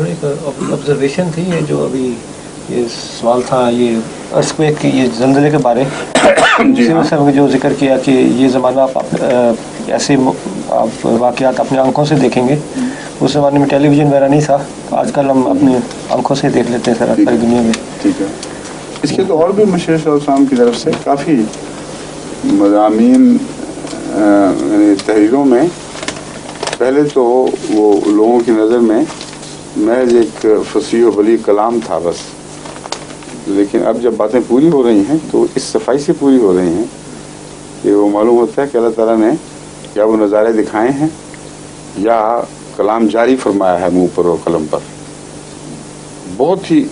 ایک آبزرویشن تھی یہ جو ابھی یہ سوال تھا یہ ارتھکویک کی یہ زلزلے کے بارے جی ہاں. سے جو ذکر کیا کہ یہ زمانہ آپ ایسے آپ واقعات اپنی آنکھوں سے دیکھیں گے. اس زمانے میں ٹیلی ویژن وغیرہ نہیں تھا. آج کل ہم اپنی آنکھوں سے دیکھ لیتے ہیں ساری دنیا میں. ٹھیک ہے. اس کے تو اور بھی مشیر شاہ اسلام کی طرف سے کافی مضامین یعنی تحریروں میں پہلے تو وہ لوگوں کی نظر میں محض ایک فصیح و بلیغ کلام تھا بس. لیکن اب جب باتیں پوری ہو رہی ہیں تو اس صفائی سے پوری ہو رہی ہیں کہ وہ معلوم ہوتا ہے کہ اللہ تعالیٰ نے یا وہ نظارے دکھائے ہیں یا کلام جاری فرمایا ہے منہ پر اور قلم پر. بہت ہی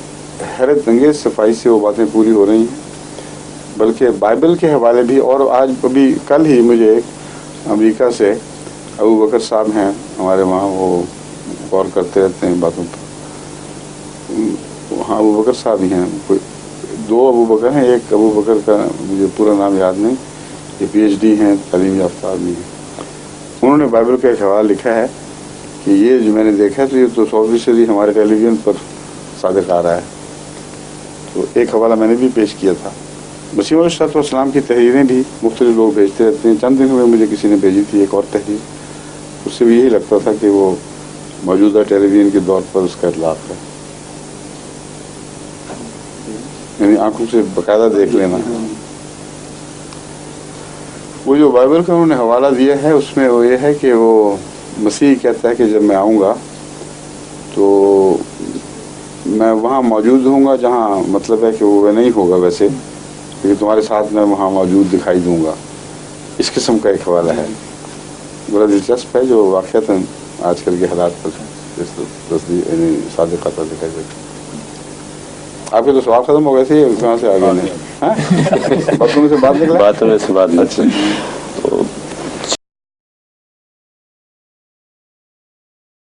حیرت انگیز صفائی سے وہ باتیں پوری ہو رہی ہیں. بلکہ بائبل کے حوالے بھی. اور آج ابھی کل ہی مجھے امریکہ سے ابو بکر صاحب ہیں ہمارے وہاں, وہ غور کرتے رہتے ہیں باتوں پر. ہاں ابو بکر صاحب ہی ہیں. دو ابو بکر ہیں. ایک ابو بکر کا مجھے پورا نام یاد نہیں, یہ پی ایچ ڈی ہیں, تعلیم یافتہ آدمی ہیں. انہوں نے بائبل کا ایک حوالہ لکھا ہے کہ یہ جو میں نے دیکھا تو یہ تو 100% ہمارے ٹیلی ویژن پر صادق آ رہا ہے. تو ایک حوالہ میں نے بھی پیش کیا تھا. مسیح علیہ السلام کی تحریریں بھی مختلف لوگ بھیجتے رہتے ہیں. چند دن میں مجھے کسی نے بھیجی تھی ایک اور تحریر. اس سے بھی یہی لگتا تھا کہ وہ موجودہ ٹیلی ویژن کے دور پر اس کا اطلاق ہے. یعنی آنکھوں سے باقاعدہ دیکھ لینا. وہ جو بائبل کا انہوں نے حوالہ دیا ہے اس میں وہ یہ ہے کہ وہ مسیح کہتا ہے کہ جب میں آؤں گا تو میں وہاں موجود ہوں گا جہاں مطلب ہے کہ وہ نہیں ہوگا ویسے, لیکن تمہارے ساتھ میں وہاں موجود دکھائی دوں گا. اس قسم کا ایک حوالہ ہے. بڑا دلچسپ ہے جو واقعتاً آج کل کے حالات پر صادقہ دکھائی دیتا. آپ کے تو سوال ختم ہو گئے تھے, کہاں سے آگے نہیں باتوں میں سے بات نکلا. باتوں میں سے بات نکلا.